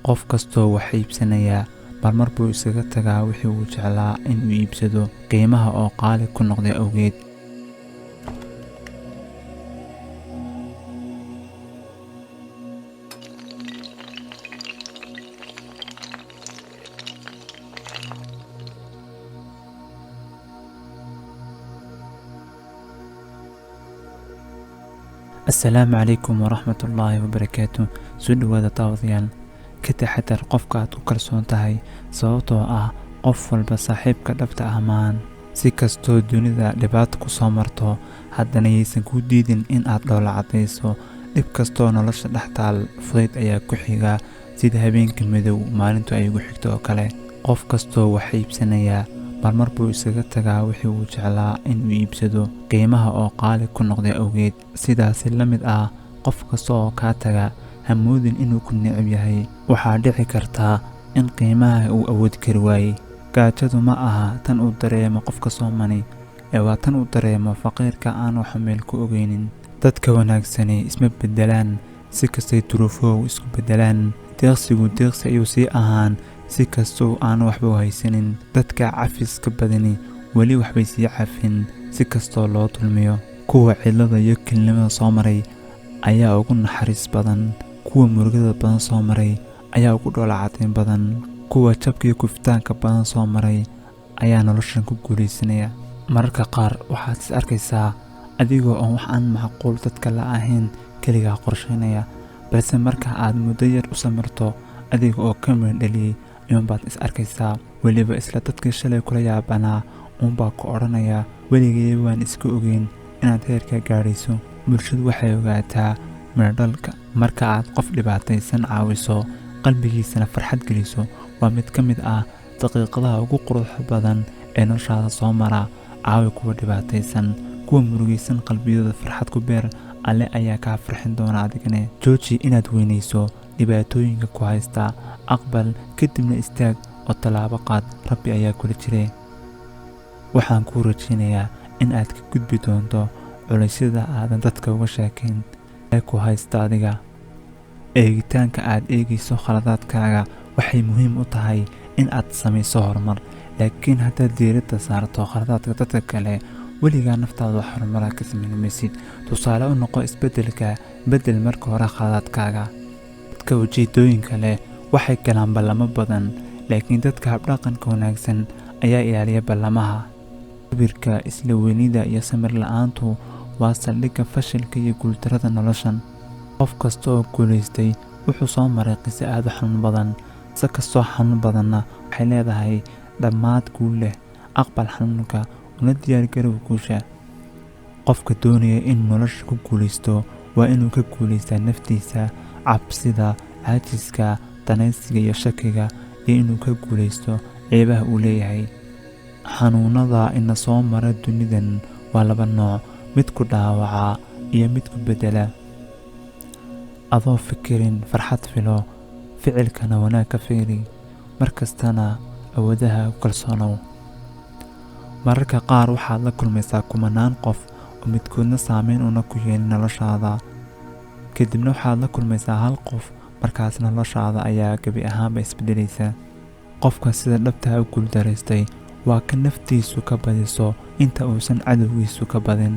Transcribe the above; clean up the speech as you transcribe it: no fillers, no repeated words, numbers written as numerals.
qof kastoo wax iibsanaya marmar buu isaga tagaa wixii uu jeclaa inuu iibsado qiimaha oo qaali ku noqday awgeed. السلام عليكم ورحمة الله وبركاته. soo dhawaada daawadayaal, ka taxadar qofka aad ku kalsoon tahay, sababtoo ah qof walba saaxiibka dhabta ah maahan. Si kastoo dunida dhibaato ku soo marto, haddana yaysan kuu diidin in aad dhoola caddayso. dhib kastoo nolosha dhex taal, fudayd ayaa ku xiga, sida habeenka madow maalintu ay ugu xigto oo kale. qof kastoo wax iibsanaya marmar buu isaga tagaa wixii uu jeclaa inuu iibsado qiimaha oo qaali ku noqday awgeed. sidaasi la mid ah, qof kasta oo kaa taga ha moodin inuu ku neceb yahay. waxaa dhici kartaa in qiimaha uu awoodi kari waayey. gaajadu ma aha tan uu dareemo qofka soomani, ee waa tan uu dareemo faqiirka aan wax meel ku ogeynin. dadka wanaagsani isma beddelaan, si kastay duruufoow isku beddelaan. deeqsigu deeqsi ayuu sii ahaan, si kastoo aan waxba u haysanin. dadka cafiska badani weli waxbay sii cafin, si kastoo loo dulmiyo. kuwa cidlada iyo kelinimada soo maray ayaa ugu naxariis badan. kuwa murugada badan soo maray ayaa ugu dhoola caddayn badan. kuwa jabka iyo kufitaanka badan soo maray ayaa noloshan ku guulaysanaya. mararka qaar waxaad is arkaysaa adigoo aan wax aan macquul dadka la ahayn keligaa qorshaynaya, balse marka aad muddo yar u samirto adiga oo ka meel dhaliyey ayuunbaad is arkaysaa weliba isla dadkii shalay kula yaabanaa uunbaa ku odhanaya weligay waan iska ogeyn inaad heerka gaadhayso. bulshadu waxay ogaataa meerdhalka marka aad qof dhibaataysan caawiso, qalbigiisana farxad geliso. waa mid ka mid ah daqiiqadaha ugu quruxda badan ee noloshaada soo mara. caawi kuwa dhibaataysan, kuwa murugaysan qalbiyadooda farxad ku beer. alle ayaa kaa farxin doona adigane. jooji inaad weynayso dhibaatooyinka ku haysta, aqbal kadibna istaag oo tallaabo qaad. rabbi ayaa kula jire. waxaan kuu rajaynayaa in aad ka gudbi doonto culaysyada aadan dadka uga sheekayn ee ku haysta adiga. eegitaanka aad eegayso khaladaadkaaga waxay muhiim u tahay in aad samayso horumar, laakiin haddaad diiradda saarto khaladaadka dadka kale, weligaa naftaada wax horumara ka samayn maysid. tusaale u noqo isbeddelka, beddel marka hore khaladaadkaaga. dadka ujeedooyinka leh waxay galaan ballamo badan, laakiin dadka habdhaqanka wanaagsan ayaa ilaaliya ballamaha. sabirka, isla weynida iyo samir la'aantu waa saldhigga fashilka iyo guuldarrada noloshan. qof kasta oo guulaystay wuxuu soo maray qiso aad u xanuun badan. si kastoo xanuun badanna waxay leedahay dhammaad guul leh. aqbal xanuunka una diyaargarow guusha. qofka doonaya inuu nolosha ku guulaysto waa inuu ka guulaystaa naftiisa, cabsida, caajiska, danaysiga iyo shakiga, iyo inuu ka guulaysto ceebaha uu leeyahay. xanuunada ina soo mara dunidan waa laba nooc, mid ku dhaawaca iyo mid ku beddela. adoo fikirin farxad filo, ficilkana wanaag ka fiiri, markastana awoodaha ku kalsoonow. mararka qaar waxaad la kulmaysaa kumanaan qof oo midkoodna saameyn una ku yeelin noloshaada, kadibna waxaad la kulmaysaa hal qof, markaas noloshaada ayaa gebi ahaanba isbeddelaysa. qofka sida dhabtaa u guuldaraystay waa ka naftiisu ka badiso inta uusan cadowgiisu ka badin.